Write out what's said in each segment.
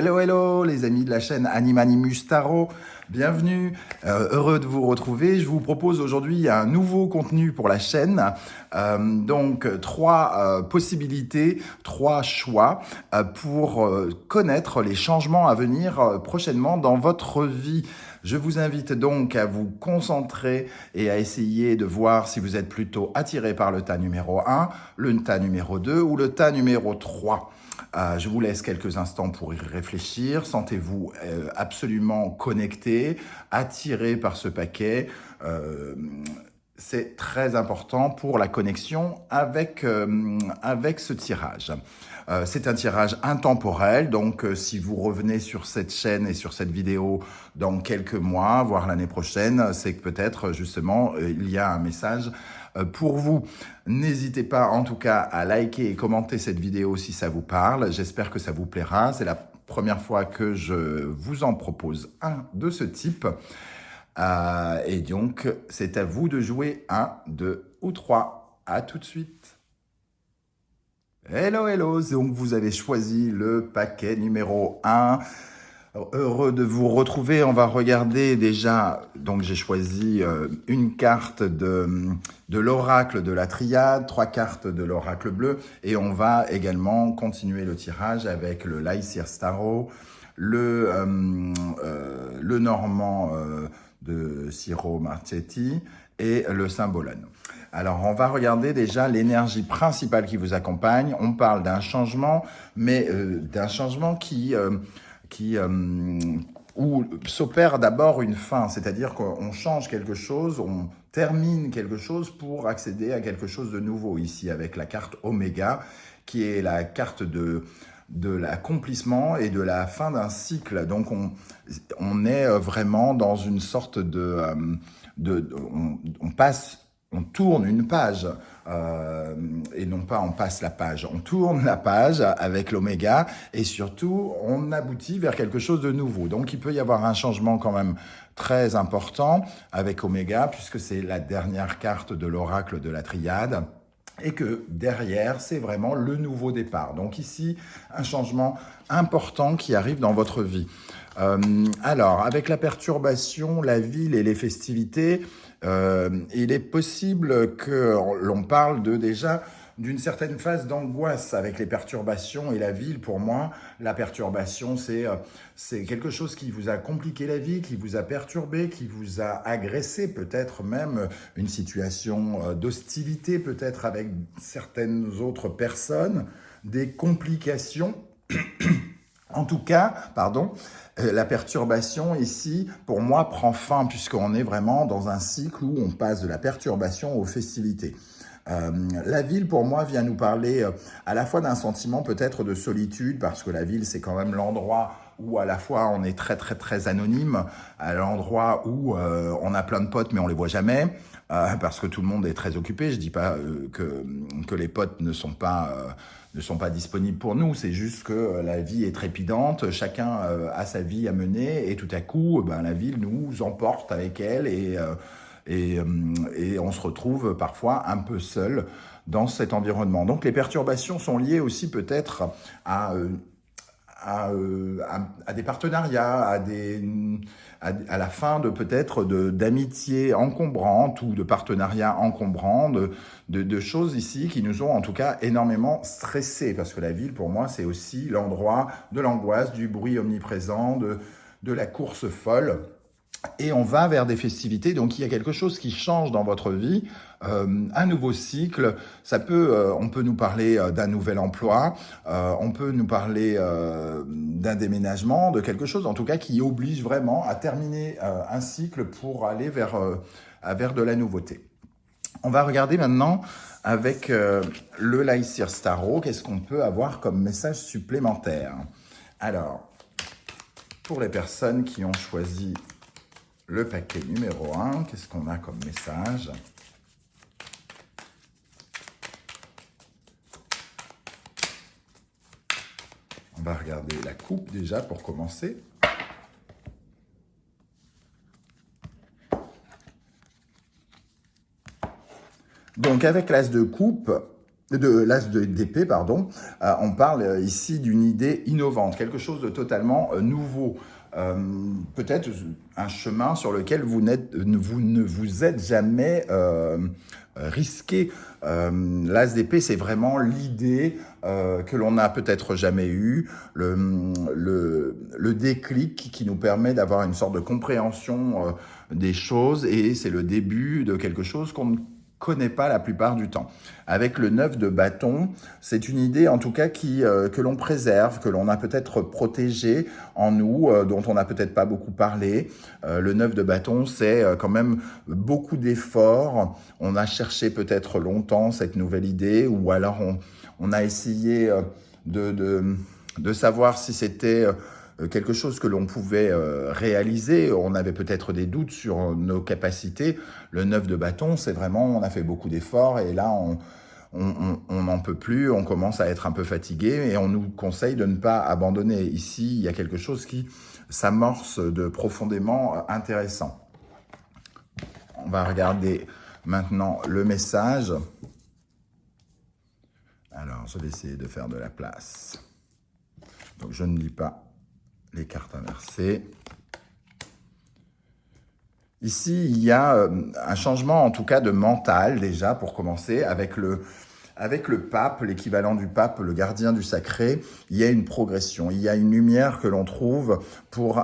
Hello, hello les amis de la chaîne Animanimus Tarot, bienvenue, heureux de vous retrouver. Je vous propose aujourd'hui un nouveau contenu pour la chaîne, donc trois possibilités, trois choix pour connaître les changements à venir prochainement dans votre vie. Je vous invite donc à vous concentrer et à essayer de voir si vous êtes plutôt attiré par le tas numéro 1, le tas numéro 2 ou le tas numéro 3. Je vous laisse quelques instants pour y réfléchir. Sentez-vous absolument connecté, attiré par ce paquet. C'est très important pour la connexion avec ce tirage. C'est un tirage intemporel, donc si vous revenez sur cette chaîne et sur cette vidéo dans quelques mois, voire l'année prochaine, c'est que peut-être justement il y a un message pour vous. N'hésitez pas en tout cas à liker et commenter cette vidéo si ça vous parle. J'espère que ça vous plaira. C'est la première fois que je vous en propose un de ce type. Et donc, c'est à vous de jouer 1, 2 ou 3. À tout de suite. Hello, hello. Donc, vous avez choisi le paquet numéro 1. Heureux de vous retrouver. On va regarder déjà, donc j'ai choisi une carte de l'oracle de la triade, 3 cartes de l'oracle bleu, et on va également continuer le tirage avec le Lycir Tarot, le normand de Ciro Marchetti et le Symbolone. Alors, on va regarder déjà l'énergie principale qui vous accompagne. On parle d'un changement, mais d'un changement où s'opère d'abord une fin, c'est-à-dire qu'on change quelque chose, on termine quelque chose pour accéder à quelque chose de nouveau ici avec la carte Oméga, qui est la carte de l'accomplissement et de la fin d'un cycle. Donc on est vraiment dans une sorte on tourne une page, et non pas on passe la page, on tourne la page avec l'oméga et surtout on aboutit vers quelque chose de nouveau. Donc il peut y avoir un changement quand même très important avec oméga puisque c'est la dernière carte de l'oracle de la triade et que derrière c'est vraiment le nouveau départ. Donc ici un changement important qui arrive dans votre vie. Alors, avec la perturbation, la ville et les festivités, il est possible que l'on parle déjà d'une certaine phase d'angoisse avec les perturbations et la ville. Pour moi, la perturbation, c'est quelque chose qui vous a compliqué la vie, qui vous a perturbé, qui vous a agressé, peut-être même une situation d'hostilité, peut-être avec certaines autres personnes, des complications. En tout cas, la perturbation ici, pour moi, prend fin puisqu'on est vraiment dans un cycle où on passe de la perturbation aux festivités. La ville, pour moi, vient nous parler à la fois d'un sentiment peut-être de solitude, parce que la ville, c'est quand même l'endroit où à la fois on est très, très, très anonyme, à l'endroit où on a plein de potes, mais on les voit jamais, parce que tout le monde est très occupé. Je dis pas que les potes ne sont pas disponibles pour nous, c'est juste que la vie est trépidante, chacun a sa vie à mener, et tout à coup, la ville nous emporte avec elle, et on se retrouve parfois un peu seul dans cet environnement. Donc les perturbations sont liées aussi peut-être à des partenariats, à la fin de peut-être d'amitiés encombrantes ou de partenariats encombrants, de choses ici qui nous ont en tout cas énormément stressés, parce que la ville pour moi c'est aussi l'endroit de l'angoisse, du bruit omniprésent, de la course folle. Et on va vers des festivités, donc il y a quelque chose qui change dans votre vie, un nouveau cycle. On peut nous parler d'un nouvel emploi, on peut nous parler d'un déménagement, de quelque chose en tout cas qui oblige vraiment à terminer un cycle pour aller vers de la nouveauté. On va regarder maintenant avec le Lycir Tarot, qu'est-ce qu'on peut avoir comme message supplémentaire. Alors, pour les personnes qui ont choisi le paquet numéro 1, qu'est-ce qu'on a comme message? On va regarder la coupe déjà pour commencer. Donc avec l'as de coupe, de d'épée, pardon, on parle ici d'une idée innovante, quelque chose de totalement nouveau. Peut-être un chemin sur lequel vous ne vous êtes jamais risqué. L'as d'épée, c'est vraiment l'idée que l'on n'a peut-être jamais eue, le déclic qui nous permet d'avoir une sorte de compréhension des choses, et c'est le début de quelque chose qu'on ne connaît pas la plupart du temps. Avec le 9 de bâton, c'est une idée en tout cas que l'on préserve, que l'on a peut-être protégée en nous, dont on n'a peut-être pas beaucoup parlé. Le 9 de bâton, c'est quand même beaucoup d'efforts. On a cherché peut-être longtemps cette nouvelle idée, ou alors on a essayé de savoir si c'était quelque chose que l'on pouvait réaliser. On avait peut-être des doutes sur nos capacités. Le 9 de bâton, c'est vraiment, on a fait beaucoup d'efforts, et là, on n'en peut plus, on commence à être un peu fatigué, et on nous conseille de ne pas abandonner. Ici, il y a quelque chose qui s'amorce de profondément intéressant. On va regarder maintenant le message. Alors, je vais essayer de faire de la place. Donc, je ne lis pas les cartes inversées. Ici, il y a un changement, en tout cas, de mental, déjà, pour commencer, avec le pape, l'équivalent du pape, le gardien du sacré. Il y a une progression, il y a une lumière que l'on trouve pour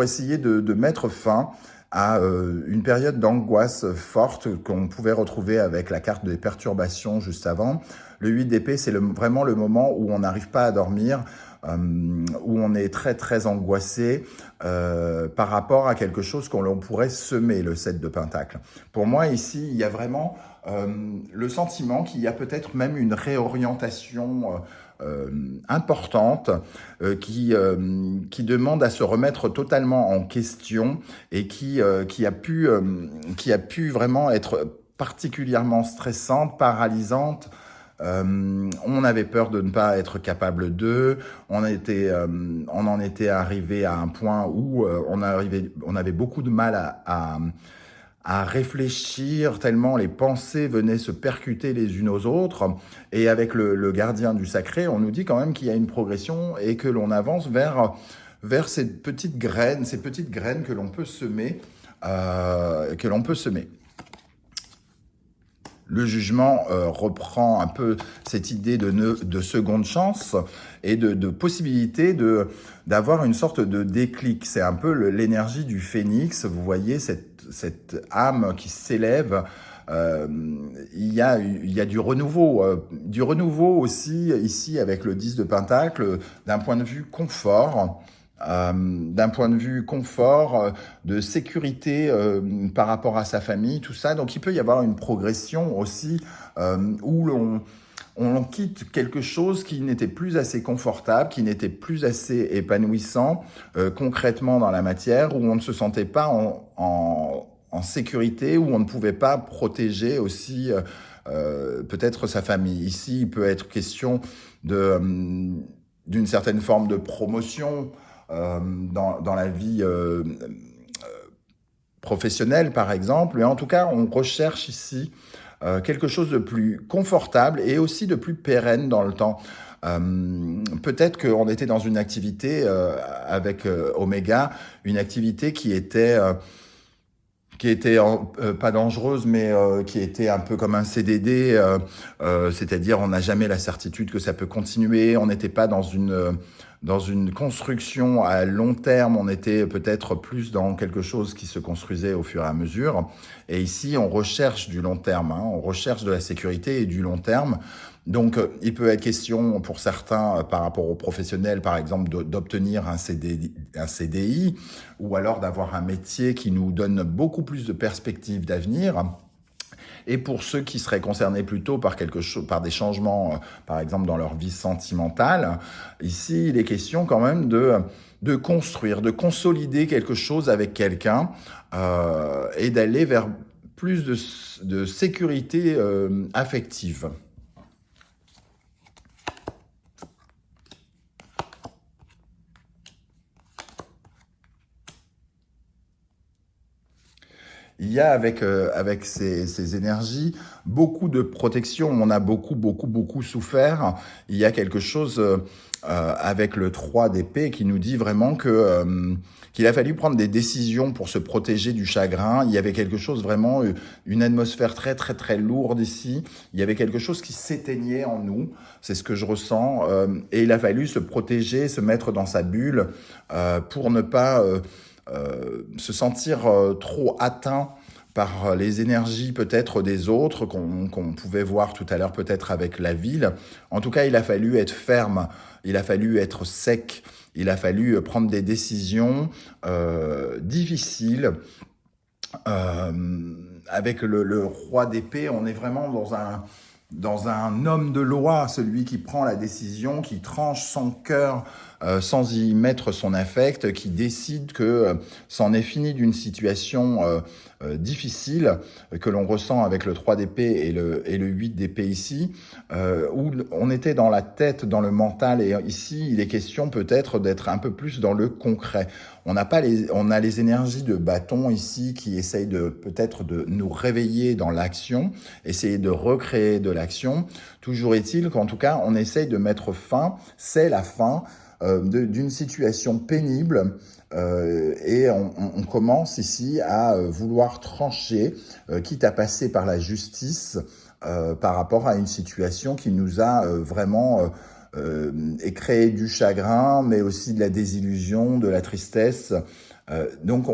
essayer de mettre fin à une période d'angoisse forte qu'on pouvait retrouver avec la carte des perturbations juste avant. Le 8 d'épée, c'est vraiment le moment où on n'arrive pas à dormir, où on est très très angoissé par rapport à quelque chose qu'on pourrait semer, le 7 de pentacle. Pour moi, ici, il y a vraiment le sentiment qu'il y a peut-être même une réorientation importante qui demande à se remettre totalement en question, et qui a pu vraiment être particulièrement stressante, paralysante. On avait peur de ne pas être capable d'eux. On en était arrivé à un point où on avait beaucoup de mal à réfléchir, tellement les pensées venaient se percuter les unes aux autres. Et avec le gardien du sacré, on nous dit quand même qu'il y a une progression, et que l'on avance vers ces petites graines que l'on peut semer, Le jugement reprend un peu cette idée de seconde chance, et de possibilité d'avoir une sorte de déclic. C'est un peu l'énergie du phénix. Vous voyez cette âme qui s'élève. Il y a du renouveau aussi ici avec le 10 de pentacle, d'un point de vue confort. De sécurité par rapport à sa famille, tout ça. Donc il peut y avoir une progression aussi où on quitte quelque chose qui n'était plus assez confortable, qui n'était plus assez épanouissant concrètement dans la matière, où on ne se sentait pas en sécurité, où on ne pouvait pas protéger aussi peut-être sa famille. Ici, il peut être question d'une certaine forme de promotion dans la vie professionnelle, par exemple. Et en tout cas, on recherche ici quelque chose de plus confortable, et aussi de plus pérenne dans le temps. Peut-être qu'on était dans une activité avec Oméga, une activité qui était pas dangereuse, mais qui était un peu comme un CDD, c'est-à-dire on n'a jamais la certitude que ça peut continuer. On n'était pas dans une construction à long terme, on était peut-être plus dans quelque chose qui se construisait au fur et à mesure. Et ici, on recherche du long terme, hein, on recherche de la sécurité et du long terme. Donc, il peut être question pour certains, par rapport aux professionnels, par exemple, d'obtenir un CDI, ou alors d'avoir un métier qui nous donne beaucoup plus de perspectives d'avenir. Et pour ceux qui seraient concernés plutôt par par des changements, par exemple dans leur vie sentimentale, ici il est question quand même de construire, de consolider quelque chose avec quelqu'un, et d'aller vers plus de sécurité affective. il y a avec ces énergies beaucoup de protection. On a beaucoup souffert. Il y a quelque chose avec le 3 d'épée qui nous dit vraiment qu'il a fallu prendre des décisions pour se protéger du chagrin. Il y avait quelque chose vraiment, une atmosphère très lourde ici. Il y avait quelque chose qui s'éteignait en nous. C'est ce que je ressens. Et il a fallu se protéger, se mettre dans sa bulle pour ne pas se sentir trop atteint par les énergies peut-être des autres qu'on pouvait voir tout à l'heure peut-être avec la ville. En tout cas, il a fallu être ferme, il a fallu être sec, il a fallu prendre des décisions difficiles. Avec le roi d'épée, on est vraiment dans un homme de loi, celui qui prend la décision, qui tranche son cœur sans y mettre son affect, qui décide que c'en est fini d'une situation difficile que l'on ressent avec le 3 d'épée et le 8 d'épée ici, où on était dans la tête, dans le mental, et ici il est question peut-être d'être un peu plus dans le concret. On a les énergies de bâton ici qui essayent peut-être de nous réveiller dans l'action, essayer de recréer de l'action. Toujours est-il qu'en tout cas, on essaye de mettre fin, c'est la fin d'une situation pénible et on commence ici à vouloir trancher, quitte à passer par la justice par rapport à une situation qui nous a vraiment et créer du chagrin, mais aussi de la désillusion, de la tristesse. Donc,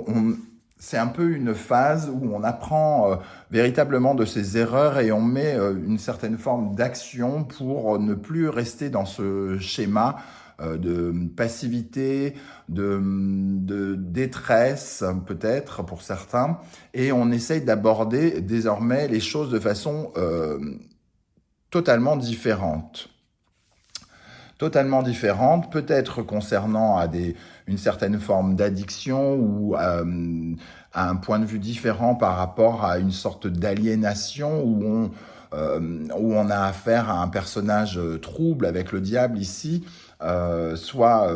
c'est un peu une phase où on apprend véritablement de ses erreurs et on met une certaine forme d'action pour ne plus rester dans ce schéma de passivité, de détresse peut-être pour certains. Et on essaye d'aborder désormais les choses de façon totalement différente. Totalement différente, peut-être concernant une certaine forme d'addiction ou à un point de vue différent par rapport à une sorte d'aliénation où on a affaire à un personnage trouble avec le diable ici, soit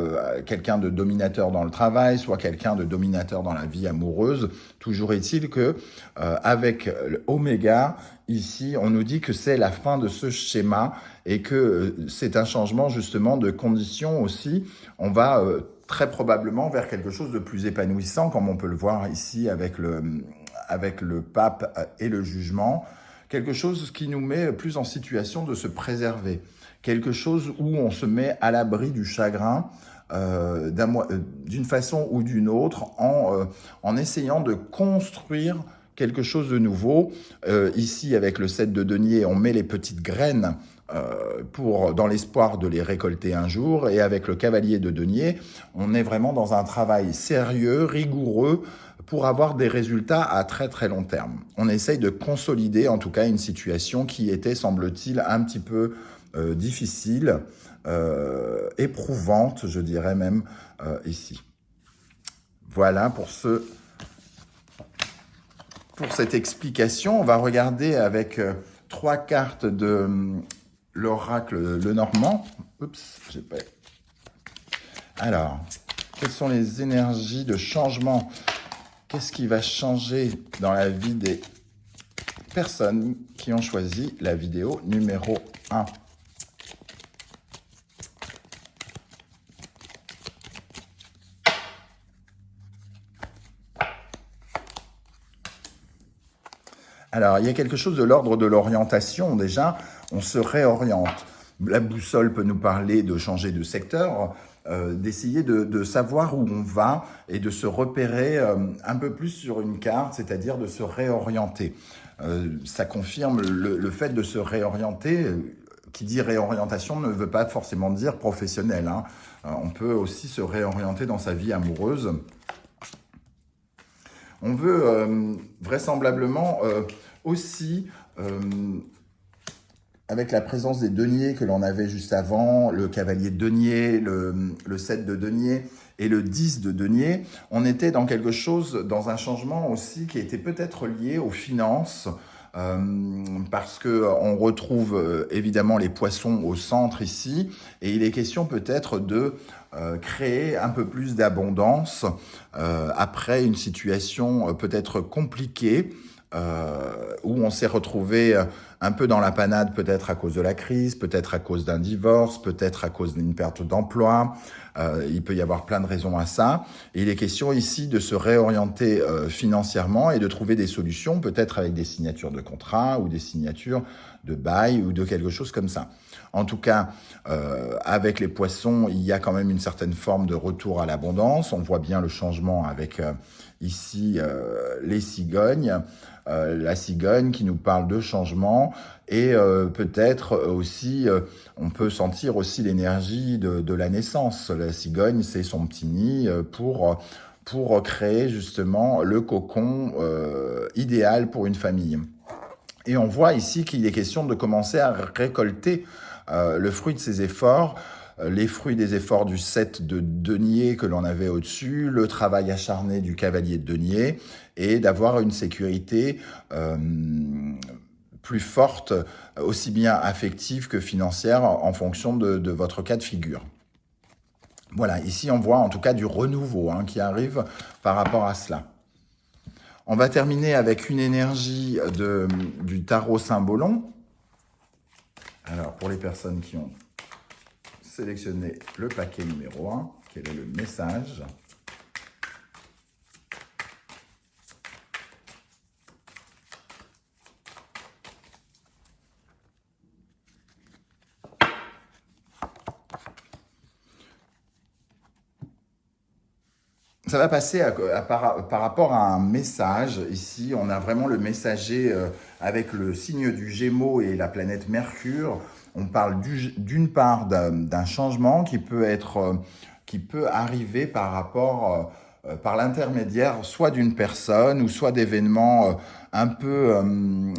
quelqu'un de dominateur dans le travail, soit quelqu'un de dominateur dans la vie amoureuse. Toujours est-il que avec Oméga, ici, on nous dit que c'est la fin de ce schéma et que c'est un changement justement de conditions aussi. On va très probablement vers quelque chose de plus épanouissant, comme on peut le voir ici avec le pape et le jugement. Quelque chose qui nous met plus en situation de se préserver. Quelque chose où on se met à l'abri du chagrin d'une façon ou d'une autre en essayant de construire quelque chose de nouveau. Ici, avec le 7 de denier, on met les petites graines dans l'espoir de les récolter un jour. Et avec le cavalier de denier, on est vraiment dans un travail sérieux, rigoureux, pour avoir des résultats à très long terme. On essaye de consolider en tout cas une situation qui était, semble-t-il, un petit peu difficile, éprouvante, je dirais même, ici. Voilà pour cette explication. On va regarder avec 3 cartes de l'oracle Lenormand. Oups, j'ai pas... Alors, quelles sont les énergies de changement? Qu'est-ce qui va changer dans la vie des personnes qui ont choisi la vidéo numéro 1? Alors, il y a quelque chose de l'ordre de l'orientation. Déjà, on se réoriente. La boussole peut nous parler de changer de secteur, d'essayer de savoir où on va et de se repérer un peu plus sur une carte, c'est-à-dire de se réorienter. Ça confirme le fait de se réorienter. Qui dit réorientation ne veut pas forcément dire professionnel, hein. On peut aussi se réorienter dans sa vie amoureuse. On veut vraisemblablement aussi, avec la présence des deniers que l'on avait juste avant, le cavalier de denier, le 7 de denier et le 10 de denier, on était dans quelque chose, dans un changement aussi qui était peut-être lié aux finances, parce que on retrouve évidemment les poissons au centre ici, et il est question peut-être de créer un peu plus d'abondance après une situation peut-être compliquée, où on s'est retrouvé un peu dans la panade, peut-être à cause de la crise, peut-être à cause d'un divorce, peut-être à cause d'une perte d'emploi. Il peut y avoir plein de raisons à ça. Et il est question ici de se réorienter financièrement et de trouver des solutions, peut-être avec des signatures de contrats ou des signatures de bail ou de quelque chose comme ça. En tout cas, avec les poissons, il y a quand même une certaine forme de retour à l'abondance. On voit bien le changement avec ici les cigognes. La cigogne qui nous parle de changement et peut-être aussi, on peut sentir aussi l'énergie de la naissance. La cigogne, c'est son petit nid pour créer justement le cocon idéal pour une famille. Et on voit ici qu'il est question de commencer à récolter le fruit de ses efforts, les fruits des efforts du 7 de denier que l'on avait au-dessus, le travail acharné du cavalier de denier, et d'avoir une sécurité plus forte, aussi bien affective que financière, en fonction de votre cas de figure. Voilà, ici on voit en tout cas du renouveau qui arrive par rapport à cela. On va terminer avec une énergie du tarot Symbolon. Alors, pour les personnes qui ont sélectionné le paquet numéro 1, quel est le message ? Ça va passer par rapport à un message. Ici, on a vraiment le messager avec le signe du Gémeaux et la planète Mercure. On parle d'une part d'un changement qui peut arriver par rapport, par l'intermédiaire soit d'une personne ou soit d'événements un peu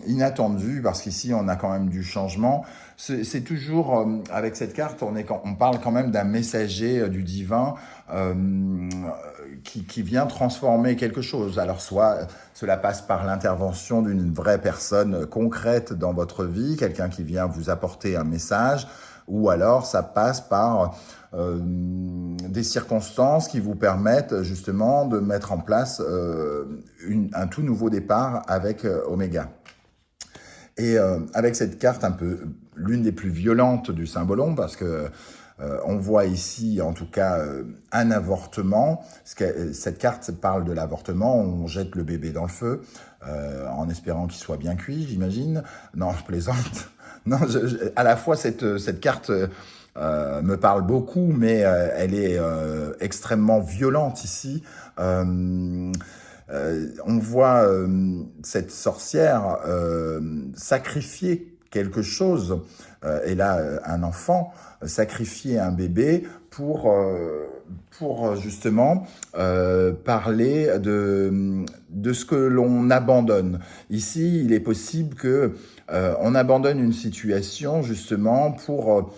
inattendus, parce qu'ici, on a quand même du changement. C'est toujours, avec cette carte, on parle quand même d'un messager du divin qui vient transformer quelque chose. Alors soit cela passe par l'intervention d'une vraie personne concrète dans votre vie, quelqu'un qui vient vous apporter un message, ou alors ça passe par des circonstances qui vous permettent justement de mettre en place un tout nouveau départ avec Oméga. Et avec cette carte un peu l'une des plus violentes du Symbolon, parce que on voit ici, en tout cas, un avortement. Cette carte parle de l'avortement. On jette le bébé dans le feu, en espérant qu'il soit bien cuit, j'imagine. Non, je plaisante. Non, à la fois, cette carte me parle beaucoup, mais elle est extrêmement violente ici. On voit cette sorcière sacrifier quelque chose, et là, un enfant, sacrifier un bébé pour justement parler de ce que l'on abandonne. Ici, il est possible que on abandonne une situation justement pour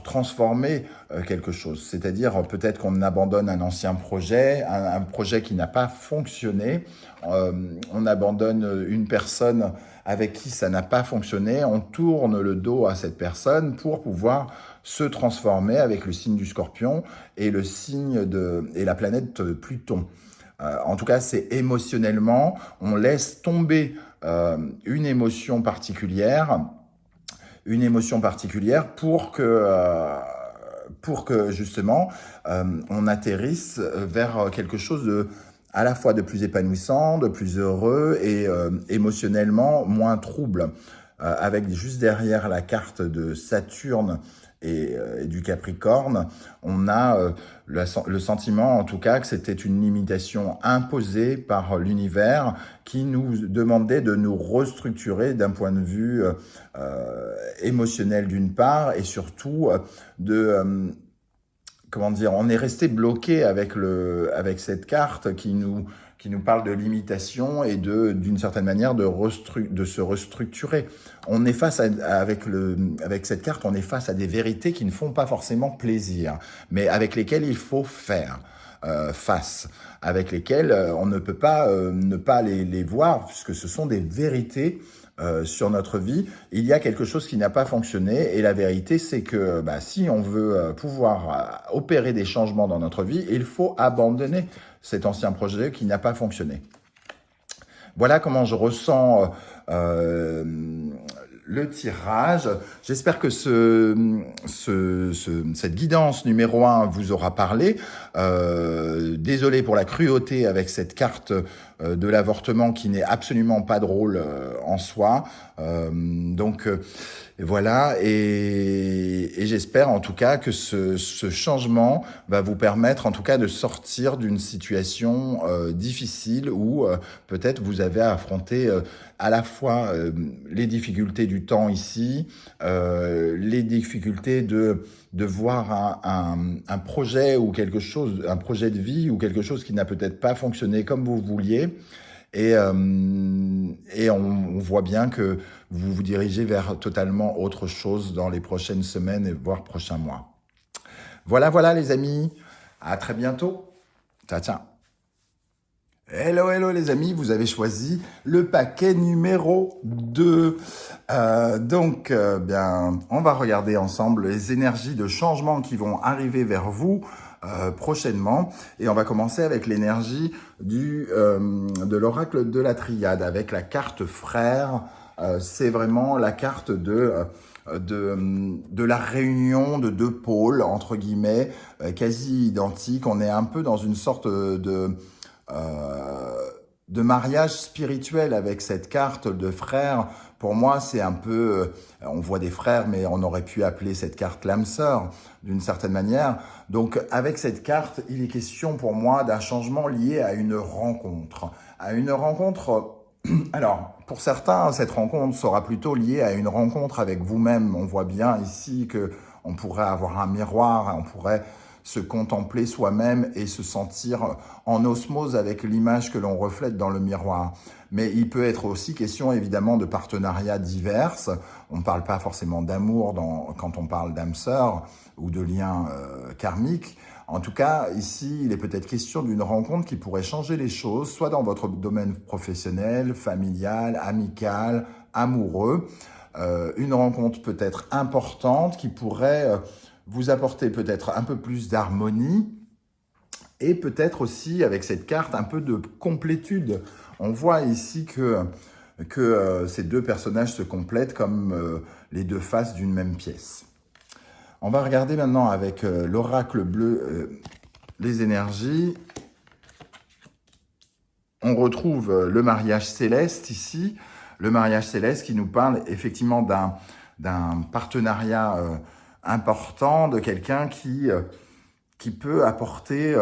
transformer quelque chose. C'est-à-dire peut-être qu'on abandonne un ancien projet, un projet qui n'a pas fonctionné. On abandonne une personne avec qui ça n'a pas fonctionné. On tourne le dos à cette personne pour pouvoir se transformer avec le signe du Scorpion et le signe et la planète Pluton. En tout cas, c'est émotionnellement, on laisse tomber une émotion particulière pour que justement on atterrisse vers quelque chose à la fois de plus épanouissant, de plus heureux et émotionnellement moins trouble. Avec juste derrière la carte de Saturne et du Capricorne, on a le sentiment en tout cas que c'était une limitation imposée par l'univers qui nous demandait de nous restructurer d'un point de vue émotionnel d'une part, et surtout comment dire, on est resté bloqué avec cette carte qui nous parle de limitation et d'une certaine manière de se restructurer. On est avec cette carte, on est face à des vérités qui ne font pas forcément plaisir, mais avec lesquelles il faut faire face, avec lesquelles on ne peut pas ne pas les voir, puisque ce sont des vérités sur notre vie, il y a quelque chose qui n'a pas fonctionné. Et la vérité, c'est que si on veut pouvoir opérer des changements dans notre vie, il faut abandonner cet ancien projet qui n'a pas fonctionné. Voilà comment je ressens le tirage. J'espère que cette guidance numéro 1 vous aura parlé. Désolé pour la cruauté avec cette carte de l'avortement qui n'est absolument pas drôle en soi. Voilà, et j'espère en tout cas que ce changement va vous permettre en tout cas de sortir d'une situation difficile où peut-être vous avez à affronter à la fois les difficultés du temps ici, les difficultés de voir un projet ou quelque chose, un projet de vie ou quelque chose qui n'a peut-être pas fonctionné comme vous vouliez. Et on voit bien que vous vous dirigez vers totalement autre chose dans les prochaines semaines et voire prochains mois. Voilà les amis, à très bientôt. Ciao, ciao. Hello les amis, vous avez choisi le paquet numéro 2. On va regarder ensemble les énergies de changement qui vont arriver vers vous prochainement. Et on va commencer avec l'énergie de l'oracle de la triade, avec la carte frère. C'est vraiment la carte de la réunion de deux pôles, entre guillemets, quasi identiques. On est un peu dans une sorte de mariage spirituel avec cette carte de frère. Pour moi, c'est un peu, on voit des frères, mais on aurait pu appeler cette carte l'âme sœur, d'une certaine manière. Donc, avec cette carte, il est question pour moi d'un changement lié à une rencontre. À une rencontre, alors, pour certains, cette rencontre sera plutôt liée à une rencontre avec vous-même. On voit bien ici que on pourrait avoir un miroir, on pourrait se contempler soi-même et se sentir en osmose avec l'image que l'on reflète dans le miroir. Mais il peut être aussi question évidemment de partenariats divers. On ne parle pas forcément d'amour quand on parle d'âme sœur ou de liens karmiques. En tout cas, ici, il est peut-être question d'une rencontre qui pourrait changer les choses, soit dans votre domaine professionnel, familial, amical, amoureux. Une rencontre peut-être importante qui pourrait vous apporter peut-être un peu plus d'harmonie et peut-être aussi avec cette carte un peu de complétude. On voit ici que ces deux personnages se complètent comme les deux faces d'une même pièce. On va regarder maintenant avec l'oracle bleu les énergies. On retrouve le mariage céleste ici, le mariage céleste qui nous parle effectivement d'un partenariat important, de quelqu'un qui peut apporter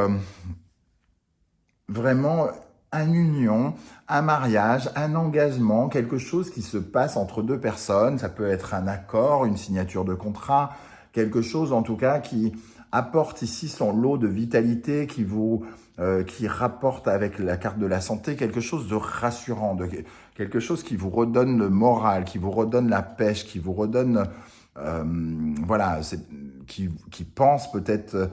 vraiment une union, un mariage, un engagement, quelque chose qui se passe entre deux personnes. Ça peut être un accord, une signature de contrat, quelque chose en tout cas qui apporte ici son lot de vitalité, qui rapporte avec la carte de la santé quelque chose de rassurant, quelque chose qui vous redonne le moral, qui vous redonne la pêche, qui vous redonne qui pense peut-être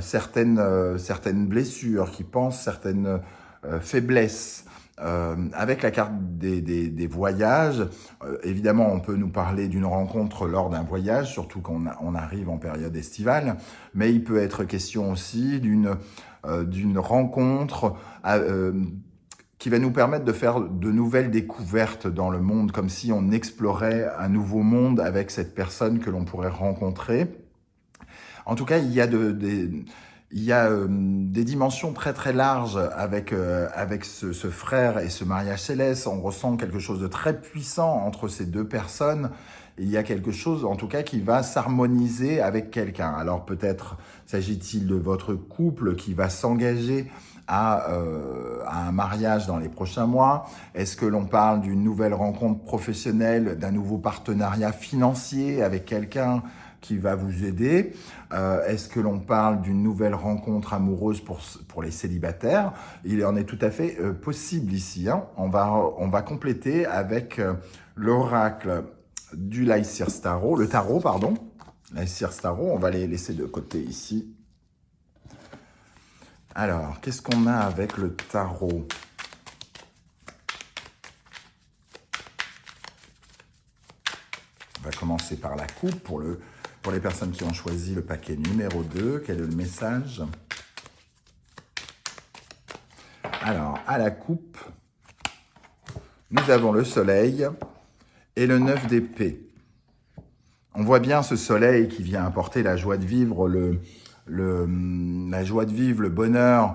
certaines blessures, qui pense certaines faiblesses. Avec la carte des voyages, évidemment, on peut nous parler d'une rencontre lors d'un voyage, surtout quand on arrive en période estivale, mais il peut être question aussi d'une rencontre qui va nous permettre de faire de nouvelles découvertes dans le monde, comme si on explorait un nouveau monde avec cette personne que l'on pourrait rencontrer. En tout cas, il y a des dimensions très très larges avec ce frère et ce mariage céleste. On ressent quelque chose de très puissant entre ces deux personnes. Il y a quelque chose, en tout cas, qui va s'harmoniser avec quelqu'un. Alors peut-être s'agit-il de votre couple qui va s'engager à un mariage dans les prochains mois? Est-ce que l'on parle d'une nouvelle rencontre professionnelle, d'un nouveau partenariat financier avec quelqu'un qui va vous aider? Est-ce que l'on parle d'une nouvelle rencontre amoureuse pour les célibataires? Il en est tout à fait possible ici. Hein. On va compléter avec l'oracle du Laïcir Tarot, le tarot, pardon. Laïcir Tarot, on va les laisser de côté ici. Alors, qu'est-ce qu'on a avec le tarot? commencer par la coupe pour les personnes qui ont choisi le paquet numéro 2. Quel est le message? Alors, à la coupe, nous avons le soleil et le 9 d'épée. On voit bien ce soleil qui vient apporter la joie de vivre, la joie de vivre, le bonheur.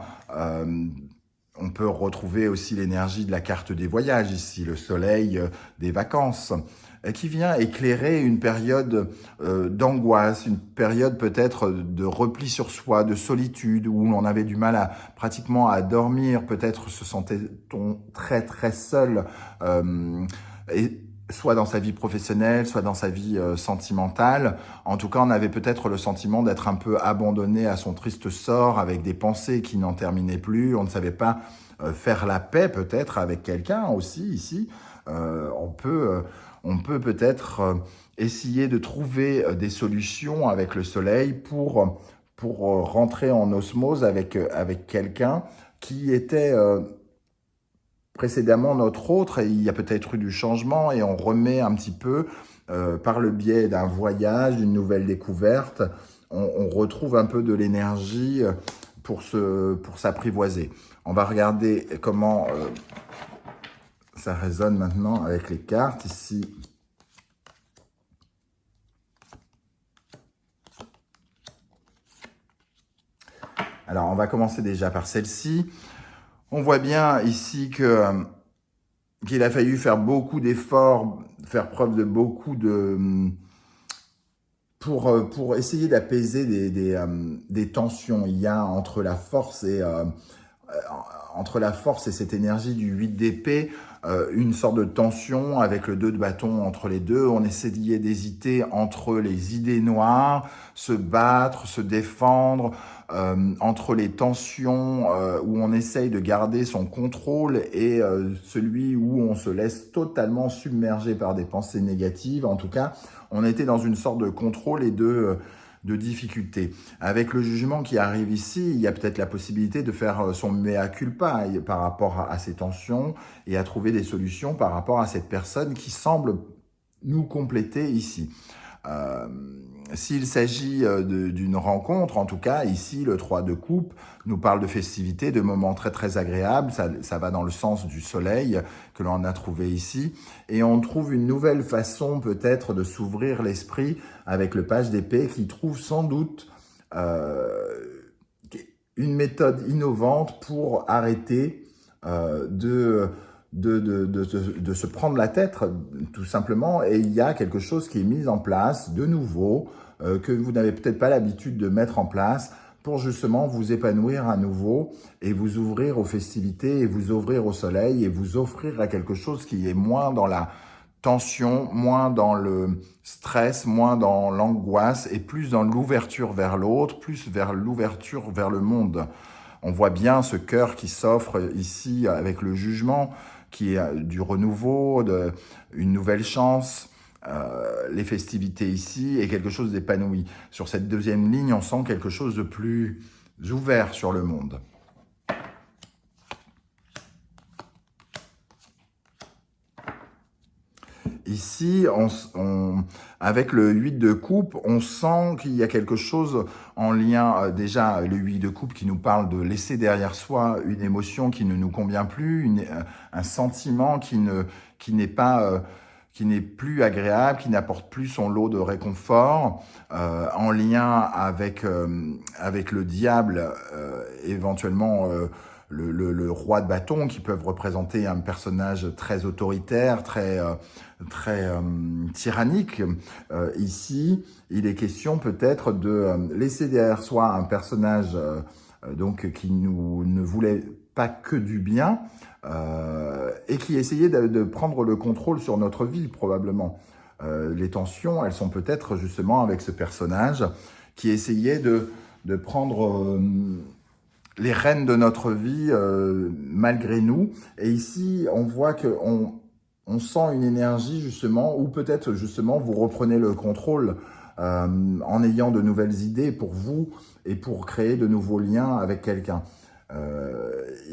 On peut retrouver aussi l'énergie de la carte des voyages ici, le soleil des vacances, qui vient éclairer une période d'angoisse, une période peut-être de repli sur soi, de solitude, où on avait du mal pratiquement à dormir, peut-être se sentait-on très très seul, soit dans sa vie professionnelle, soit dans sa vie sentimentale. En tout cas, on avait peut-être le sentiment d'être un peu abandonné à son triste sort, avec des pensées qui n'en terminaient plus. On ne savait pas faire la paix peut-être avec quelqu'un aussi ici. On peut peut-être essayer de trouver des solutions avec le soleil pour rentrer en osmose avec quelqu'un qui était précédemment notre autre, et il y a peut-être eu du changement et on remet un petit peu, par le biais d'un voyage, d'une nouvelle découverte, on retrouve un peu de l'énergie pour s'apprivoiser. On va regarder comment ça résonne maintenant avec les cartes ici. Alors, on va commencer déjà par celle-ci. On voit bien ici qu'il a fallu faire beaucoup d'efforts, faire preuve de beaucoup de... pour essayer d'apaiser des tensions. Il y a entre la force et cette énergie du 8 d'épée, une sorte de tension avec le 2 de bâton entre les deux. On essayait d'hésiter entre les idées noires, se battre, se défendre, entre les tensions où on essaye de garder son contrôle et celui où on se laisse totalement submerger par des pensées négatives. En tout cas, on était dans une sorte de contrôle et de difficultés. Avec le jugement qui arrive ici, il y a peut-être la possibilité de faire son mea culpa par rapport à ces tensions et à trouver des solutions par rapport à cette personne qui semble nous compléter ici. S'il s'agit d'une rencontre, en tout cas, ici, le 3 de coupe nous parle de festivités, de moments très très agréables. Ça va dans le sens du soleil que l'on a trouvé ici. Et on trouve une nouvelle façon peut-être de s'ouvrir l'esprit avec le page d'épée qui trouve sans doute une méthode innovante pour arrêter de se prendre la tête, tout simplement. Et il y a quelque chose qui est mis en place de nouveau, que vous n'avez peut-être pas l'habitude de mettre en place, pour justement vous épanouir à nouveau et vous ouvrir aux festivités et vous ouvrir au soleil et vous offrir à quelque chose qui est moins dans la tension, moins dans le stress, moins dans l'angoisse et plus dans l'ouverture vers l'autre, plus vers l'ouverture vers le monde. On voit bien ce cœur qui s'offre ici avec le jugement, qui est du renouveau, une nouvelle chance, les festivités ici et quelque chose d'épanoui. Sur cette deuxième ligne, on sent quelque chose de plus ouvert sur le monde. Ici, avec le 8 de coupe, on sent qu'il y a quelque chose en lien, déjà le 8 de coupe qui nous parle de laisser derrière soi une émotion qui ne nous convient plus, un sentiment qui n'est plus agréable, qui n'apporte plus son lot de réconfort, en lien avec le diable, éventuellement le roi de bâton, qui peuvent représenter un personnage très autoritaire, très tyrannique. Ici, il est question peut-être de laisser derrière soi un personnage donc qui ne voulait pas que du bien, et qui essayait de prendre le contrôle sur notre vie, probablement. Les tensions, elles sont peut-être justement avec ce personnage qui essayait de prendre les rênes de notre vie malgré nous. Et ici, on voit on sent une énergie justement, ou peut-être justement vous reprenez le contrôle en ayant de nouvelles idées pour vous et pour créer de nouveaux liens avec quelqu'un.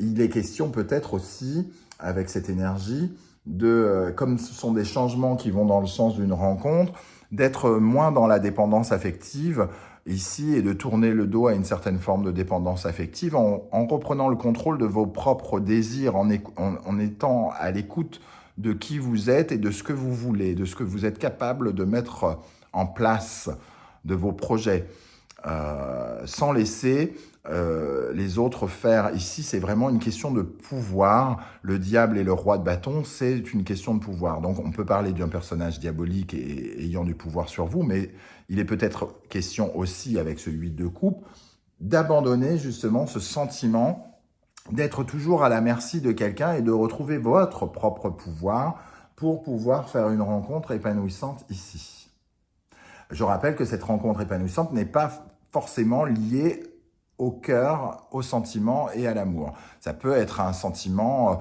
Il est question peut-être aussi, avec cette énergie, comme ce sont des changements qui vont dans le sens d'une rencontre, d'être moins dans la dépendance affective ici et de tourner le dos à une certaine forme de dépendance affective en reprenant le contrôle de vos propres désirs, en étant à l'écoute de qui vous êtes et de ce que vous voulez, de ce que vous êtes capable de mettre en place, de vos projets, sans laisser les autres faire. Ici, c'est vraiment une question de pouvoir. Le diable et le roi de bâton, c'est une question de pouvoir. Donc, on peut parler d'un personnage diabolique et ayant du pouvoir sur vous, mais il est peut-être question aussi, avec ce 8 de coupe, d'abandonner justement ce sentiment d'être toujours à la merci de quelqu'un et de retrouver votre propre pouvoir pour pouvoir faire une rencontre épanouissante ici. Je rappelle que cette rencontre épanouissante n'est pas forcément liée au cœur, au sentiment et à l'amour. Ça peut être un sentiment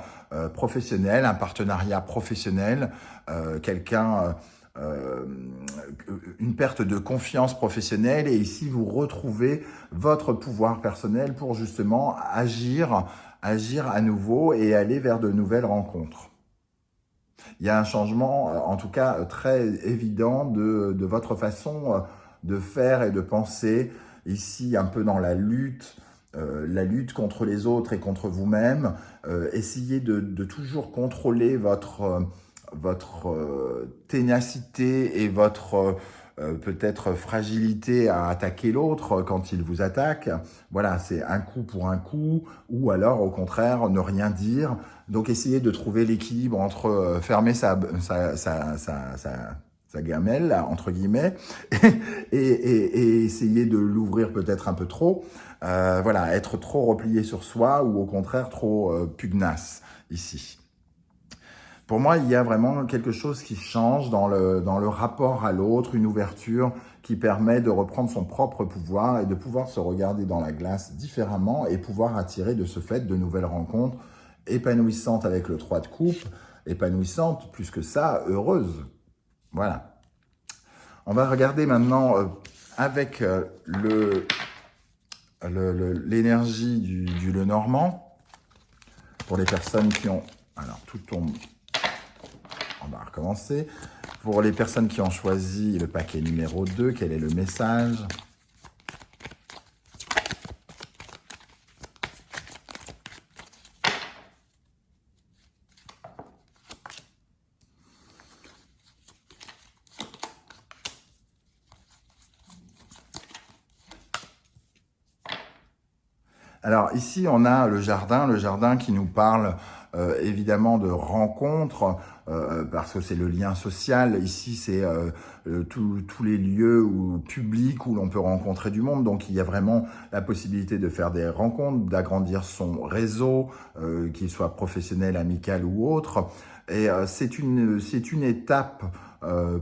professionnel, un partenariat professionnel, une perte de confiance professionnelle, et ici vous retrouvez votre pouvoir personnel pour justement agir à nouveau et aller vers de nouvelles rencontres. Il y a un changement, en tout cas très évident, de votre façon de faire et de penser, ici un peu dans la lutte contre les autres et contre vous-même. Essayez de toujours contrôler votre ténacité et votre peut-être fragilité à attaquer l'autre quand il vous attaque. Voilà, c'est un coup pour un coup, ou alors au contraire ne rien dire. Donc essayez de trouver l'équilibre entre fermer sa gamelle, entre guillemets, et essayer de l'ouvrir peut-être un peu trop. Voilà, être trop replié sur soi ou au contraire trop pugnace ici. Pour moi, il y a vraiment quelque chose qui change dans le rapport à l'autre, une ouverture qui permet de reprendre son propre pouvoir et de pouvoir se regarder dans la glace différemment et pouvoir attirer de ce fait de nouvelles rencontres épanouissantes avec le 3 de coupe, épanouissantes, plus que ça, heureuses. Voilà. On va regarder maintenant avec l'énergie du Lenormand pour les personnes qui ont... Alors, tout tombe... On va recommencer. Pour les personnes qui ont choisi le paquet numéro 2, quel est le message ? Alors ici, on a le jardin qui nous parle évidemment de rencontres, parce que c'est le lien social. Ici, c'est tous les lieux publics où l'on peut rencontrer du monde. Donc, il y a vraiment la possibilité de faire des rencontres, d'agrandir son réseau, qu'il soit professionnel, amical ou autre. Et c'est une étape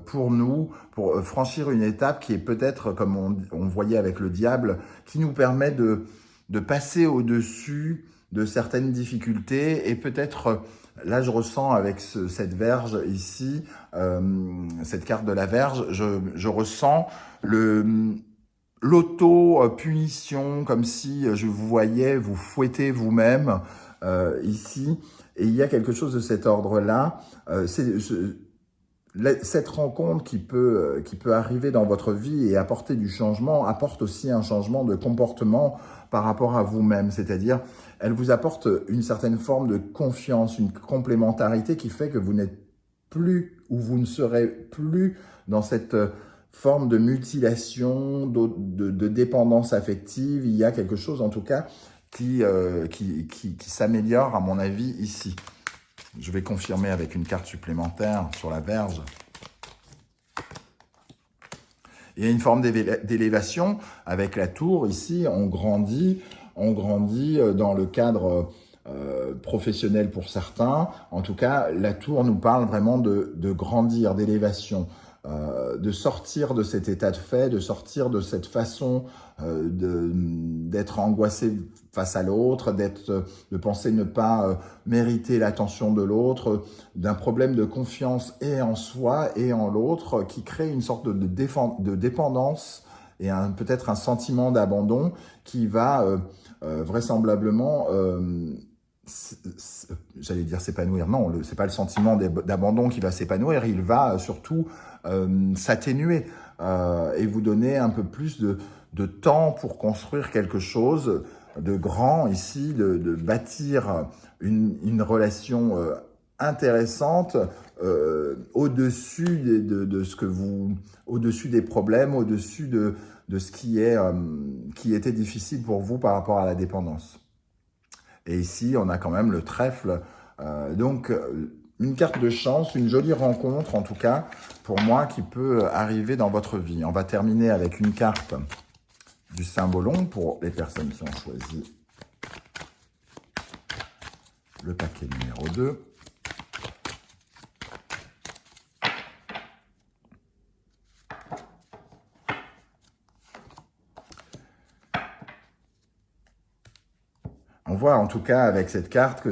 pour nous, pour franchir une étape qui est peut-être, comme on voyait avec le diable, qui nous permet de passer au-dessus de certaines difficultés et peut-être, là je ressens avec cette verge ici, cette carte de la verge, je ressens l'auto-punition, comme si je vous voyais vous fouetter vous-même ici, et il y a quelque chose de cet ordre-là. Cette rencontre qui peut arriver dans votre vie et apporter du changement, apporte aussi un changement de comportement par rapport à vous-même. C'est-à-dire, elle vous apporte une certaine forme de confiance, une complémentarité qui fait que vous n'êtes plus ou vous ne serez plus dans cette forme de mutilation, de dépendance affective. Il y a quelque chose en tout cas qui s'améliore à mon avis ici. Je vais confirmer avec une carte supplémentaire sur la verge. Il y a une forme d'élévation avec la tour. Ici, on grandit dans le cadre professionnel pour certains. En tout cas, la tour nous parle vraiment de grandir, d'élévation, de sortir de cet état de fait, de sortir de cette façon d'être angoissé face à l'autre, de penser ne pas mériter l'attention de l'autre, d'un problème de confiance et en soi et en l'autre qui crée une sorte de dépendance et peut-être un sentiment d'abandon qui va vraisemblablement j'allais dire s'épanouir, non, c'est pas le sentiment d'abandon qui va s'épanouir, il va surtout s'atténuer et vous donner un peu plus de temps pour construire quelque chose de grand ici, de bâtir une relation intéressante au-dessus de ce que vous, au-dessus des problèmes, au-dessus de ce qui était difficile pour vous par rapport à la dépendance. Et ici, on a quand même le trèfle. Donc, une carte de chance, une jolie rencontre, en tout cas, pour moi, qui peut arriver dans votre vie. On va terminer avec une carte du Symbolon pour les personnes qui ont choisi le paquet numéro 2. On voit en tout cas avec cette carte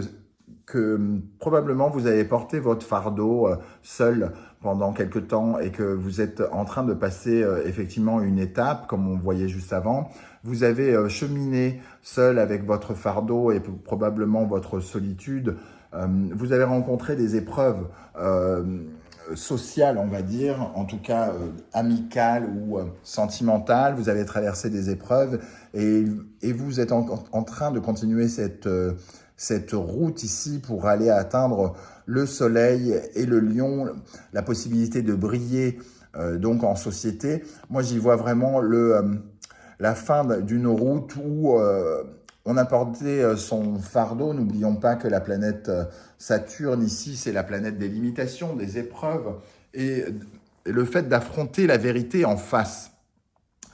que probablement vous avez porté votre fardeau seul pendant quelque temps et que vous êtes en train de passer effectivement une étape, comme on voyait juste avant. Vous avez cheminé seul avec votre fardeau et probablement votre solitude. Vous avez rencontré des épreuves sociales, on va dire, en tout cas amicales ou sentimentales. Vous avez traversé des épreuves et vous êtes en train de continuer cette route ici pour aller atteindre le soleil et le lion, la possibilité de briller donc en société. Moi, j'y vois vraiment la fin d'une route où on a porté son fardeau. N'oublions pas que la planète Saturne ici, c'est la planète des limitations, des épreuves et le fait d'affronter la vérité en face.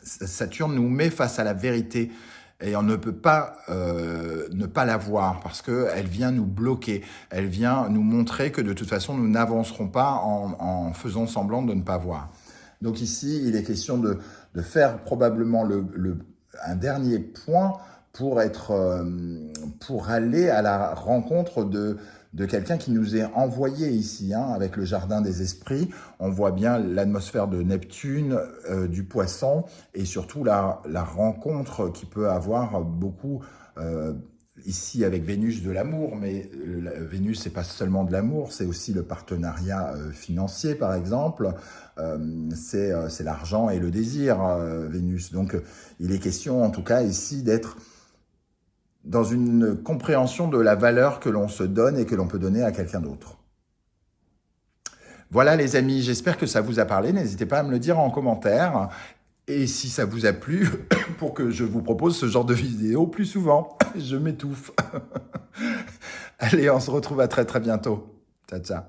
Saturne nous met face à la vérité et on ne peut pas ne pas la voir parce qu'elle vient nous bloquer, elle vient nous montrer que de toute façon nous n'avancerons pas en faisant semblant de ne pas voir. Donc ici, il est question de faire probablement un dernier point pour aller à la rencontre de quelqu'un qui nous est envoyé ici, hein, avec le jardin des esprits. On voit bien l'atmosphère de Neptune, du poisson, et surtout la rencontre qui peut avoir beaucoup, ici avec Vénus, de l'amour. Mais Vénus, c'est pas seulement de l'amour, c'est aussi le partenariat financier, par exemple. C'est l'argent et le désir, Vénus. Donc, il est question, en tout cas, ici, d'être dans une compréhension de la valeur que l'on se donne et que l'on peut donner à quelqu'un d'autre. Voilà les amis, j'espère que ça vous a parlé. N'hésitez pas à me le dire en commentaire. Et si ça vous a plu, pour que je vous propose ce genre de vidéo plus souvent. Je m'étouffe. Allez, on se retrouve à très très bientôt. Ciao, ciao.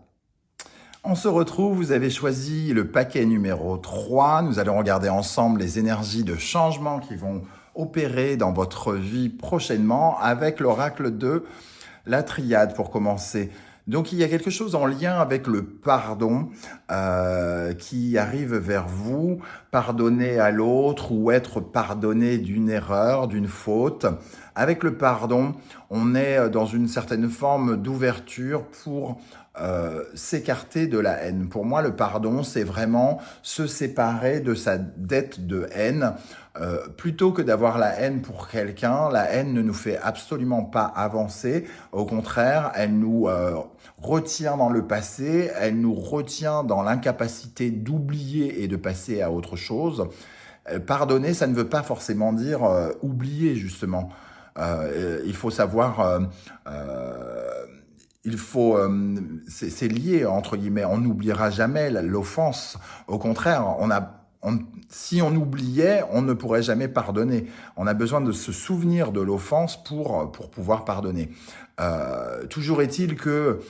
On se retrouve, vous avez choisi le paquet numéro 3. Nous allons regarder ensemble les énergies de changement qui vont opérer dans votre vie prochainement avec l'oracle de la triade pour commencer. Donc il y a quelque chose en lien avec le pardon qui arrive vers vous, pardonner à l'autre ou être pardonné d'une erreur, d'une faute. Avec le pardon, on est dans une certaine forme d'ouverture pour s'écarter de la haine. Pour moi, le pardon, c'est vraiment se séparer de sa dette de haine. Plutôt que d'avoir la haine pour quelqu'un, la haine ne nous fait absolument pas avancer. Au contraire, elle nous retient dans le passé, elle nous retient dans l'incapacité d'oublier et de passer à autre chose. Pardonner, ça ne veut pas forcément dire oublier, justement. Il faut savoir... c'est lié, entre guillemets, on n'oubliera jamais l'offense. Au contraire, si on oubliait, on ne pourrait jamais pardonner. On a besoin de se souvenir de l'offense pour pouvoir pardonner. Toujours est-il que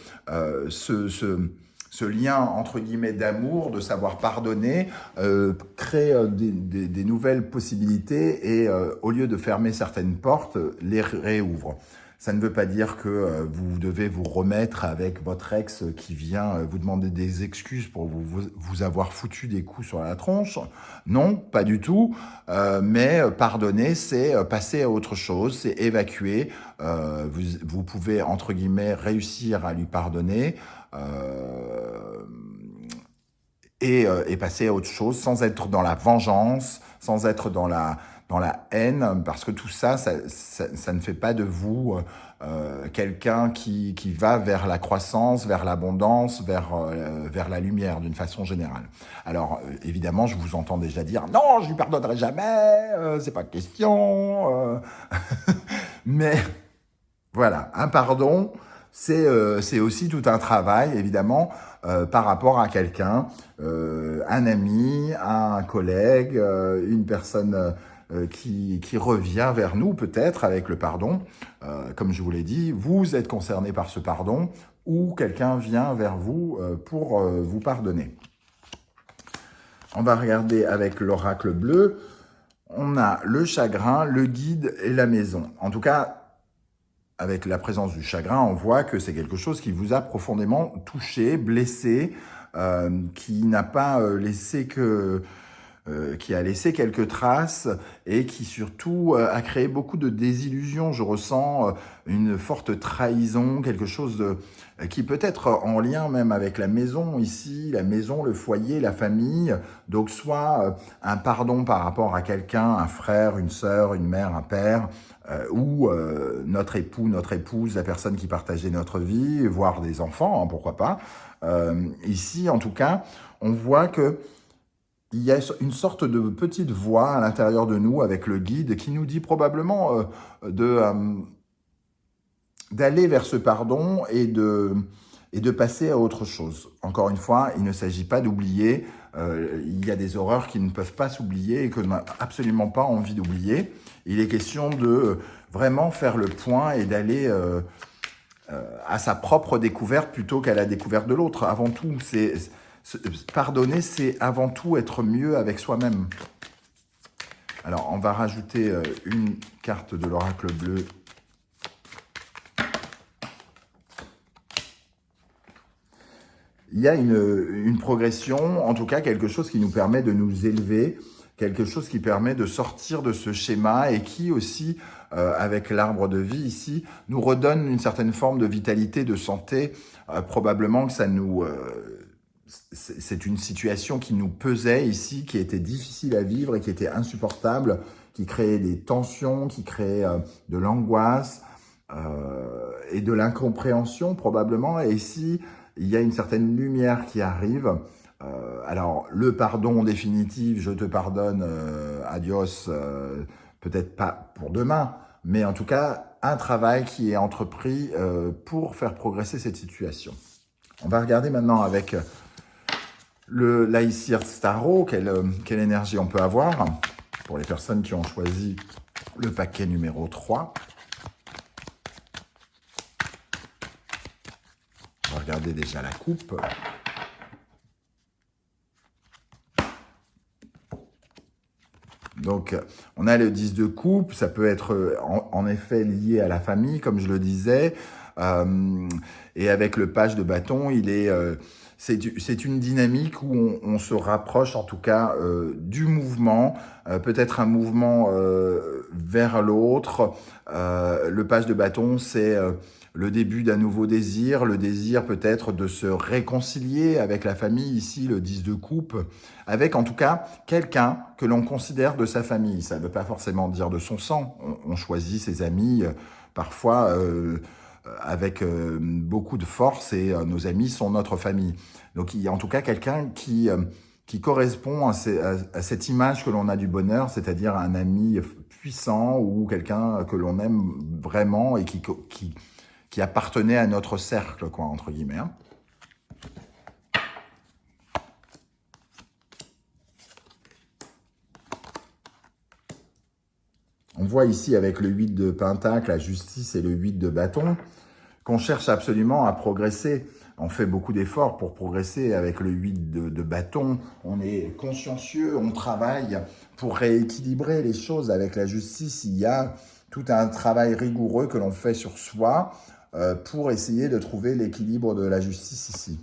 ce lien, entre guillemets, d'amour, de savoir pardonner, crée des nouvelles possibilités et au lieu de fermer certaines portes, les réouvre. Ça ne veut pas dire que vous devez vous remettre avec votre ex qui vient vous demander des excuses pour vous avoir foutu des coups sur la tronche. Non, pas du tout. Mais pardonner, c'est passer à autre chose, c'est évacuer. Vous pouvez, entre guillemets, réussir à lui pardonner et passer à autre chose sans être dans la vengeance, sans être dans dans la haine, parce que tout ça, ça ne fait pas de vous quelqu'un qui va vers la croissance, vers l'abondance, vers la lumière d'une façon générale. Alors, évidemment, je vous entends déjà dire « Non, je lui pardonnerai jamais, c'est pas question. Mais voilà, un pardon, c'est aussi tout un travail, évidemment, par rapport à quelqu'un, un ami, un collègue, une personne qui revient vers nous peut-être avec le pardon. Comme je vous l'ai dit, vous êtes concerné par ce pardon ou quelqu'un vient vers vous pour vous pardonner. On va regarder avec l'oracle bleu. On a le chagrin, le guide et la maison. En tout cas, avec la présence du chagrin, on voit que c'est quelque chose qui vous a profondément touché, blessé, qui n'a pas laissé qui a laissé quelques traces et qui surtout a créé beaucoup de désillusions. Je ressens une forte trahison, quelque chose qui peut être en lien même avec la maison ici, la maison, le foyer, la famille. Donc soit un pardon par rapport à quelqu'un, un frère, une sœur, une mère, un père, ou notre époux, notre épouse, la personne qui partageait notre vie, voire des enfants, hein, pourquoi pas. Ici, en tout cas, on voit que il y a une sorte de petite voix à l'intérieur de nous avec le guide qui nous dit probablement d'aller vers ce pardon et de passer à autre chose. Encore une fois, il ne s'agit pas d'oublier. Il y a des horreurs qui ne peuvent pas s'oublier et que l'on n'a absolument pas envie d'oublier. Il est question de vraiment faire le point et d'aller à sa propre découverte plutôt qu'à la découverte de l'autre. Avant tout, pardonner, c'est avant tout être mieux avec soi-même. Alors, on va rajouter une carte de l'oracle bleu. Il y a une progression, en tout cas quelque chose qui nous permet de nous élever, quelque chose qui permet de sortir de ce schéma et qui aussi, avec l'arbre de vie ici, nous redonne une certaine forme de vitalité, de santé. Probablement que ça nous... c'est une situation qui nous pesait ici, qui était difficile à vivre et qui était insupportable, qui créait des tensions, qui créait de l'angoisse et de l'incompréhension probablement. Et ici, il y a une certaine lumière qui arrive. Alors, le pardon définitif, je te pardonne, adios, peut-être pas pour demain, mais en tout cas, un travail qui est entrepris pour faire progresser cette situation. On va regarder maintenant avec l'Aïssir Starro, quelle énergie on peut avoir pour les personnes qui ont choisi le paquet numéro 3. On va regarder déjà la coupe. Donc, on a le 10 de coupe, ça peut être en effet lié à la famille, comme je le disais. Et avec le page de bâton, c'est une dynamique où on se rapproche en tout cas du mouvement, peut-être un mouvement vers l'autre. Le page de bâton, c'est le début d'un nouveau désir, le désir peut-être de se réconcilier avec la famille, ici le 10 de coupe, avec en tout cas quelqu'un que l'on considère de sa famille. Ça ne veut pas forcément dire de son sang, on choisit ses amis parfois avec beaucoup de force et nos amis sont notre famille. Donc il y a en tout cas quelqu'un qui correspond à cette image que l'on a du bonheur, c'est-à-dire un ami puissant ou quelqu'un que l'on aime vraiment et qui appartenait à notre cercle, quoi, entre guillemets. Hein. On voit ici avec le 8 de pentacle, la justice et le 8 de bâton, qu'on cherche absolument à progresser. On fait beaucoup d'efforts pour progresser avec le 8 de bâton. On est consciencieux, on travaille pour rééquilibrer les choses avec la justice. Il y a tout un travail rigoureux que l'on fait sur soi pour essayer de trouver l'équilibre de la justice ici.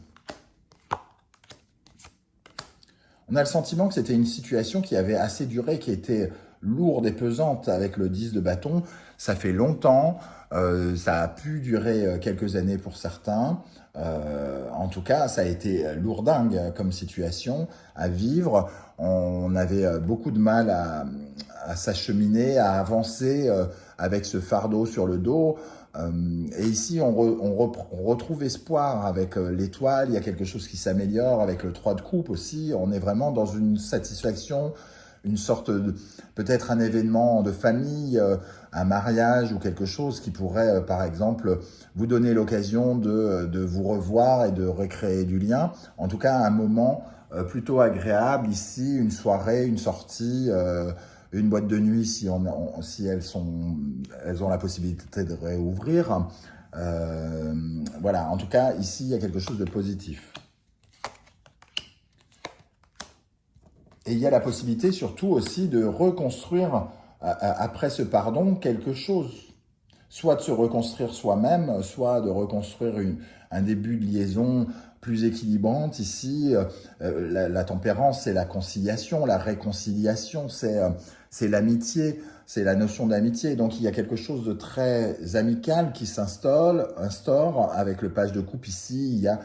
On a le sentiment que c'était une situation qui avait assez duré, qui était lourde et pesante avec le 10 de bâton. Ça fait longtemps, ça a pu durer quelques années pour certains. En tout cas, ça a été lourdingue comme situation à vivre. On avait beaucoup de mal à s'acheminer, à avancer avec ce fardeau sur le dos. Et ici, on retrouve espoir avec l'étoile. Il y a quelque chose qui s'améliore avec le 3 de coupe aussi. On est vraiment dans une satisfaction, une sorte de, peut-être un événement de famille, un mariage ou quelque chose qui pourrait, par exemple, vous donner l'occasion de vous revoir et de recréer du lien. En tout cas, un moment plutôt agréable ici, une soirée, une sortie, une boîte de nuit si elles ont la possibilité de réouvrir. Voilà, en tout cas, ici, il y a quelque chose de positif. Et il y a la possibilité surtout aussi de reconstruire, après ce pardon, quelque chose. Soit de se reconstruire soi-même, soit de reconstruire un début de liaison plus équilibrante. Ici, la tempérance, c'est la conciliation, la réconciliation, c'est l'amitié, c'est la notion d'amitié. Donc il y a quelque chose de très amical qui instaure avec le page de coupe ici. Il y a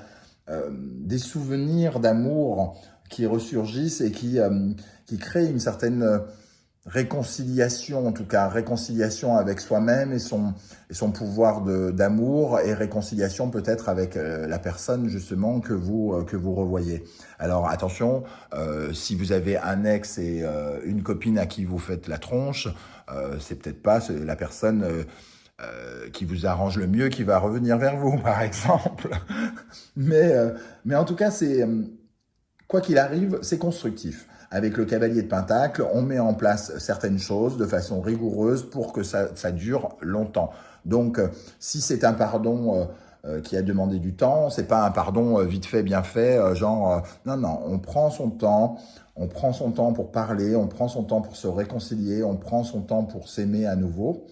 des souvenirs d'amour qui ressurgissent et qui créent une certaine réconciliation, en tout cas réconciliation avec soi-même et son pouvoir d'amour, et réconciliation peut-être avec la personne justement que vous revoyez. Alors attention, si vous avez un ex et une copine à qui vous faites la tronche, c'est peut-être pas la personne qui vous arrange le mieux qui va revenir vers vous, par exemple. Mais en tout cas, quoi qu'il arrive, c'est constructif. Avec le cavalier de Pentacle, on met en place certaines choses de façon rigoureuse pour que ça dure longtemps. Donc, si c'est un pardon qui a demandé du temps, c'est pas un pardon vite fait, bien fait, non, non, on prend son temps, pour parler, on prend son temps pour se réconcilier, on prend son temps pour s'aimer à nouveau.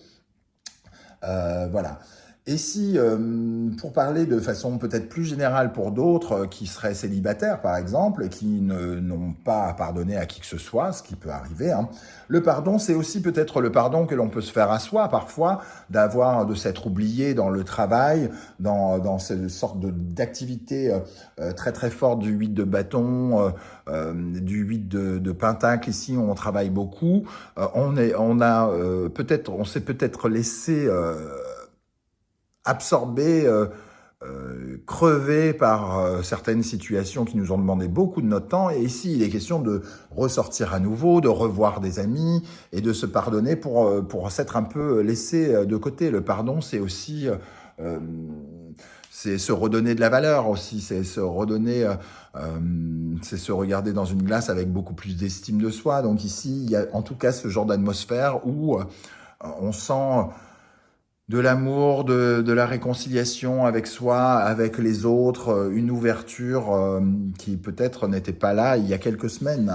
Voilà. Et si, pour parler de façon peut-être plus générale pour d'autres qui seraient célibataires, par exemple, et qui n'ont pas à pardonner à qui que ce soit, ce qui peut arriver, hein, le pardon, c'est aussi peut-être le pardon que l'on peut se faire à soi, parfois, de s'être oublié dans le travail, dans cette sorte d'activité très très forte du 8 de bâton, du 8 de pentacle. Ici, on travaille beaucoup. On s'est peut-être laissé absorbés, crevés par certaines situations qui nous ont demandé beaucoup de notre temps. Et ici, il est question de ressortir à nouveau, de revoir des amis et de se pardonner pour s'être un peu laissé de côté. Le pardon, c'est aussi c'est se redonner de la valeur aussi, c'est se redonner, c'est se regarder dans une glace avec beaucoup plus d'estime de soi. Donc ici, il y a en tout cas ce genre d'atmosphère où on sent de l'amour, de la réconciliation avec soi, avec les autres, une ouverture qui peut-être n'était pas là il y a quelques semaines.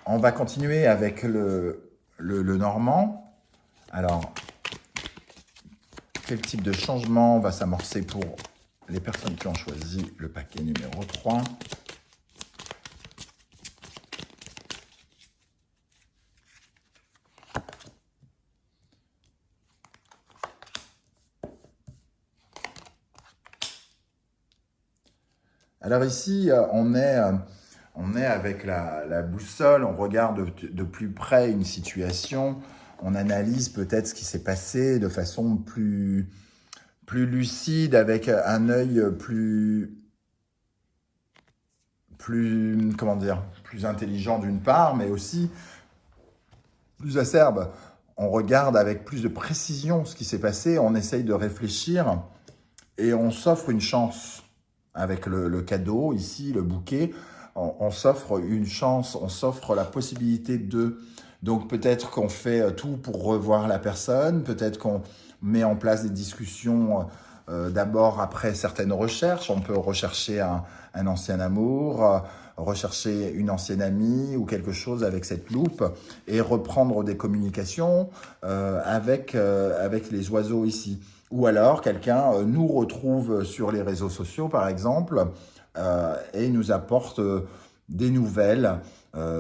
On va continuer avec le normand. Alors, quel type de changement va s'amorcer pour les personnes qui ont choisi le paquet numéro 3 ? Alors ici, on est avec la boussole, on regarde de plus près une situation, on analyse peut-être ce qui s'est passé de façon plus lucide, avec un œil comment dire, plus intelligent d'une part, mais aussi plus acerbe. On regarde avec plus de précision ce qui s'est passé, on essaye de réfléchir et on s'offre une chance. Avec le cadeau, ici, le bouquet, on s'offre une chance, on s'offre la possibilité de... Donc peut-être qu'on fait tout pour revoir la personne, peut-être qu'on met en place des discussions d'abord après certaines recherches. On peut rechercher un ancien amour, rechercher une ancienne amie ou quelque chose avec cette loupe et reprendre des communications avec les oiseaux ici. Ou alors, quelqu'un nous retrouve sur les réseaux sociaux, par exemple, et nous apporte des nouvelles,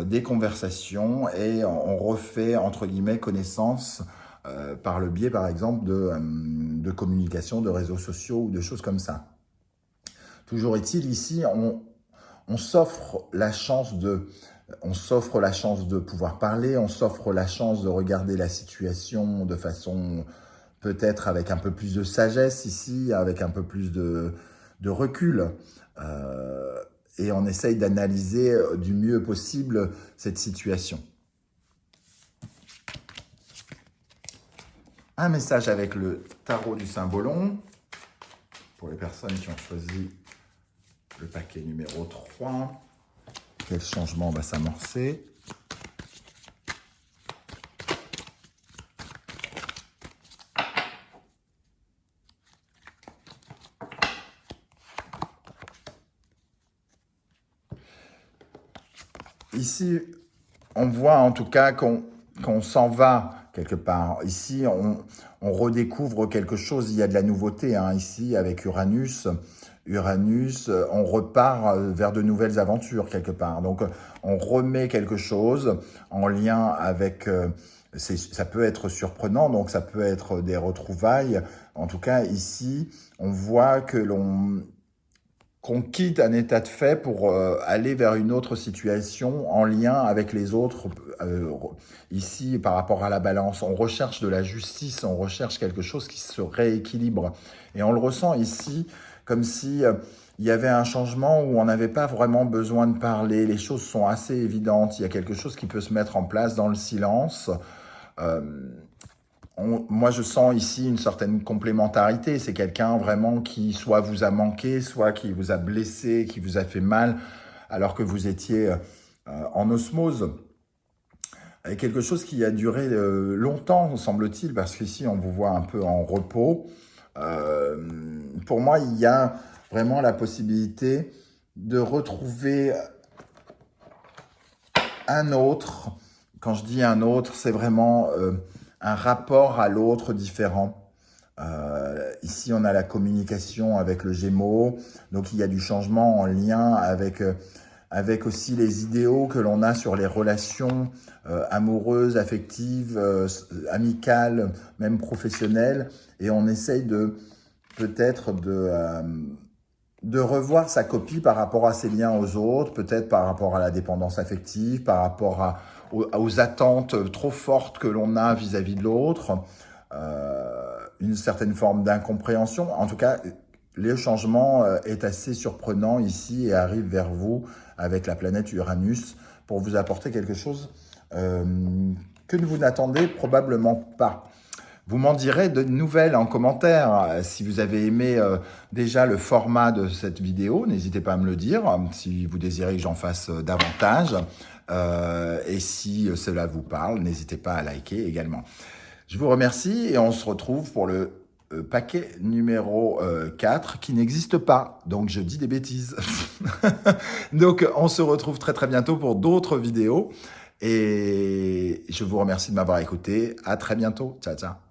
des conversations, et on refait, entre guillemets, connaissance par le biais, par exemple, de communication, de réseaux sociaux ou de choses comme ça. Toujours est-il, ici, on s'offre la chance de On s'offre la chance de pouvoir parler, on s'offre la chance de regarder la situation de façon peut-être avec un peu plus de sagesse ici, avec un peu plus de recul. Euh, et on essaye d'analyser du mieux possible cette situation. Un message avec le tarot du Symbolon pour les personnes qui ont choisi le paquet numéro 3. Quel changement va s'amorcer? Ici, on voit en tout cas qu'on s'en va quelque part. Ici, on redécouvre quelque chose. Il y a de la nouveauté hein, ici avec Uranus. Uranus, on repart vers de nouvelles aventures quelque part. Donc, on remet quelque chose en lien avec... ça peut être surprenant, donc ça peut être des retrouvailles. En tout cas, ici, on voit que qu'on quitte un état de fait pour aller vers une autre situation en lien avec les autres. Ici, par rapport à la balance, on recherche de la justice, on recherche quelque chose qui se rééquilibre. Et on le ressent ici comme si il y avait un changement où on n'avait pas vraiment besoin de parler. Les choses sont assez évidentes. Il y a quelque chose qui peut se mettre en place dans le silence. Moi, je sens ici une certaine complémentarité. C'est quelqu'un vraiment qui soit vous a manqué, soit qui vous a blessé, qui vous a fait mal, alors que vous étiez en osmose. Et quelque chose qui a duré longtemps, semble-t-il, parce qu'ici, on vous voit un peu en repos. Pour moi, il y a vraiment la possibilité de retrouver un autre. Quand je dis un autre, c'est vraiment un rapport à l'autre différent. Ici, on a la communication avec le Gémeaux, donc il y a du changement en lien avec aussi les idéaux que l'on a sur les relations amoureuses, affectives, amicales, même professionnelles, et on essaye peut-être de revoir sa copie par rapport à ses liens aux autres, peut-être par rapport à la dépendance affective, par rapport aux attentes trop fortes que l'on a vis-à-vis de l'autre, une certaine forme d'incompréhension. En tout cas, le changement est assez surprenant ici et arrive vers vous avec la planète Uranus pour vous apporter quelque chose que vous n'attendez probablement pas. Vous m'en direz de nouvelles en commentaire. Si vous avez aimé déjà le format de cette vidéo, n'hésitez pas à me le dire. Si vous désirez que j'en fasse davantage. Et si cela vous parle, n'hésitez pas à liker également. Je vous remercie et on se retrouve pour le paquet numéro 4 qui n'existe pas. Donc, je dis des bêtises. Donc, on se retrouve très très bientôt pour d'autres vidéos. Et je vous remercie de m'avoir écouté. À très bientôt. Ciao, ciao.